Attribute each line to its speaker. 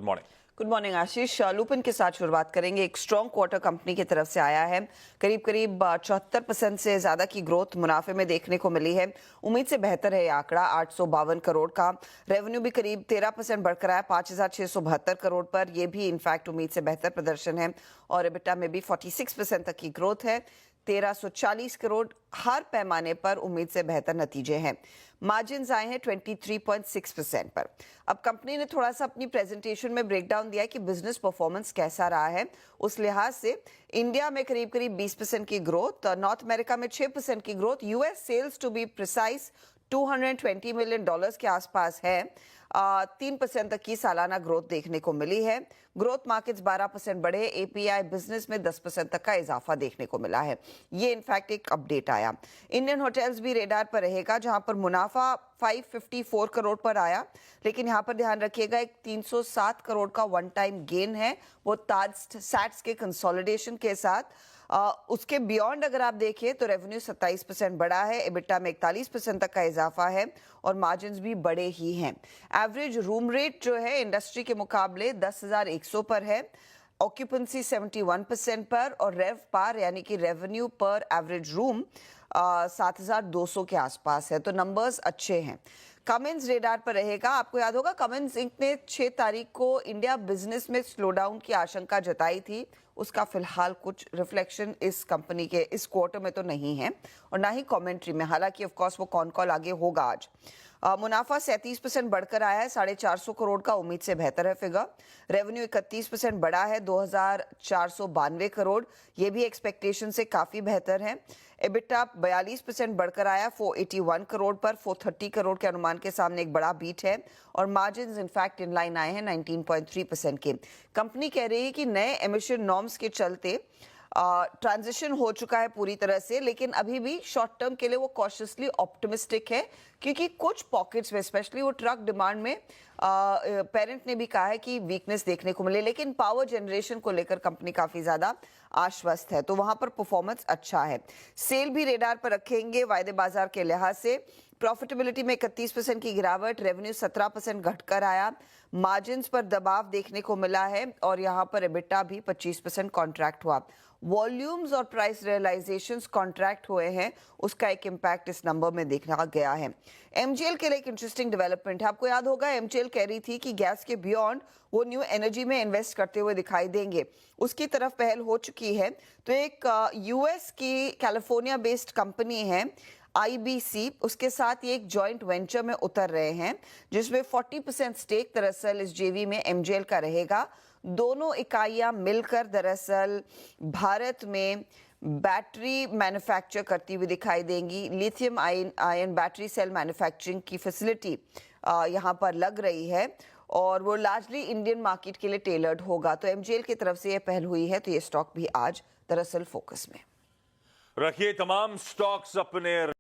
Speaker 1: Morning.
Speaker 2: Good morning आशीष। Lupin के साथ शुरुआत करेंगे। एक स्ट्रॉन्ग क्वार्टर कंपनी की तरफ से आया है। करीब 74% से ज्यादा की ग्रोथ मुनाफे में देखने को मिली है। उम्मीद से बेहतर है ये आंकड़ा। 852 करोड़ का रेवेन्यू भी करीब 13% बढ़कर आया 5672 करोड़ पर। यह भी इनफैक्ट उम्मीद से बेहतर प्रदर्शन है। और एबिटा में भी 46% तक की ग्रोथ है, 1340 करोड़। हर पैमाने पर उम्मीद से बेहतर नतीजे हैं। मार्जिन्स आए हैं 23.6% पर। अब कंपनी ने थोड़ा सा अपनी प्रेजेंटेशन में ब्रेकडाउन दिया है कि बिजनेस परफॉर्मेंस कैसा रहा है। उस लिहाज से इंडिया में करीब 20% की ग्रोथ, नॉर्थ अमेरिका में 6% की growth, US sales to be precise $220 million के आसपास है। 3% तक की सालाना ग्रोथ देखने को मिली है। ग्रोथ मार्केट्स 12% बढ़े। एपीआई बिजनेस में 10% तक का इजाफा देखने को मिला है। ये इनफैक्ट एक अपडेट आया। इंडियन होटल्स भी रेडार पर रहेगा, जहां पर मुनाफा 554 करोड़ पर आया, लेकिन यहां पर ध्यान रखिएगा एक 307 करोड़ का वन टाइम गेन है, वो ताज सैट्स के कंसोलिडेशन के साथ। उसके बियॉन्ड अगर आप देखें तो रेवेन्यू 27% बढ़ा है, एबिटा में 41% तक का इजाफा है और मार्जिन्स भी बड़े ही हैं। एवरेज रूम रेट जो है इंडस्ट्री के मुकाबले 10,100 पर है, ऑक्यूपेंसी 71% पर, और रेव पार यानी कि रेवेन्यू पर एवरेज रूम 7,200 के आसपास है। तो नंबर्स अच्छे हैं। कमिंस रेडार पर रहेगा। आपको याद होगा कमिंस इंक ने 6 तारीख को इंडिया बिजनेस में स्लोडाउन की आशंका जताई थी। उसका फिलहाल कुछ रिफ्लेक्शन इस कंपनी के इस क्वार्टर में तो नहीं है और ना ही कमेंट्री में। हालांकि ऑफ कोर्स वो कॉन कॉल आगे होगा आज। मुनाफा 37% बढ़कर आया है, 450 करोड़ का, उम्मीद से बेहतर है फिगर। रेवेन्यू 31% बढ़ा है, 2,492 करोड़, ये भी एक्सपेक्टेशन से काफी बेहतर है। एबिटा 42% बढ़कर आया 481 करोड़ पर, 430 करोड़ के अनुमान के सामने एक बड़ा बीट है। और मार्जिन्स इनफैक्ट इन लाइन आए हैं 19.3% के। कंपनी कह रही है कि नए एमिशन नॉर्म्स के चलते ट्रांजिशन हो चुका है पूरी तरह से, लेकिन अभी भी शॉर्ट टर्म के लिए वो कॉशियसली ऑप्टिमिस्टिक है, क्योंकि कुछ पॉकेट्स में स्पेशली वो ट्रक डिमांड में पेरेंट ने भी कहा है कि वीकनेस देखने को मिले, लेकिन पावर जनरेशन को लेकर कंपनी काफी ज्यादा आश्वस्त है, तो वहां पर परफॉर्मेंस अच्छा है। सेल भी रेडार पर रखेंगे वायदे बाजार के लिहाज से। प्रॉफिटेबिलिटी में 31% की गिरावट, रेवेन्यू 17% घटकर आया, मार्जिन्स पर दबाव देखने को मिला है और यहां पर एबिटा भी 25% कॉन्ट्रैक्ट हुआ। वॉल्यूम्स और प्राइस रियलाइजेशंस कॉन्ट्रैक्ट हुए हैं, उसका एक इम्पैक्ट इस नंबर में देखा गया है। एमजीएल के लिए एक इंटरेस्टिंग डेवलपमेंट है। आपको याद होगा एमजीएल कह रही थी कि गैस के बियॉन्ड वो न्यू एनर्जी में इन्वेस्ट करते हुए दिखाई देंगे, उसकी तरफ पहल हो चुकी है। तो एक यूएस की कैलिफोर्निया बेस्ड कंपनी है आईबीसी, उसके साथ ये एक जॉइंट वेंचर में उतर रहे हैं, जिसमें 40% स्टेक दरअसल इस जेवी में एमजीएल का रहेगा। दोनों इकाइयां मिलकर दरअसल भारत में बैटरी मैन्युफैक्चर करती हुई दिखाई देंगी। Lithium ion battery cell manufacturing की फैसिलिटी यहां पर लग रही है और वो लार्जली इंडियन मार्केट के लिए टेलर्ड होगा। तो एमजीएल की तरफ से ये पहल हुई है, तो ये स्टॉक भी आज दरअसल फोकस में।
Speaker 1: रखिए तमाम स्टॉक्स अपने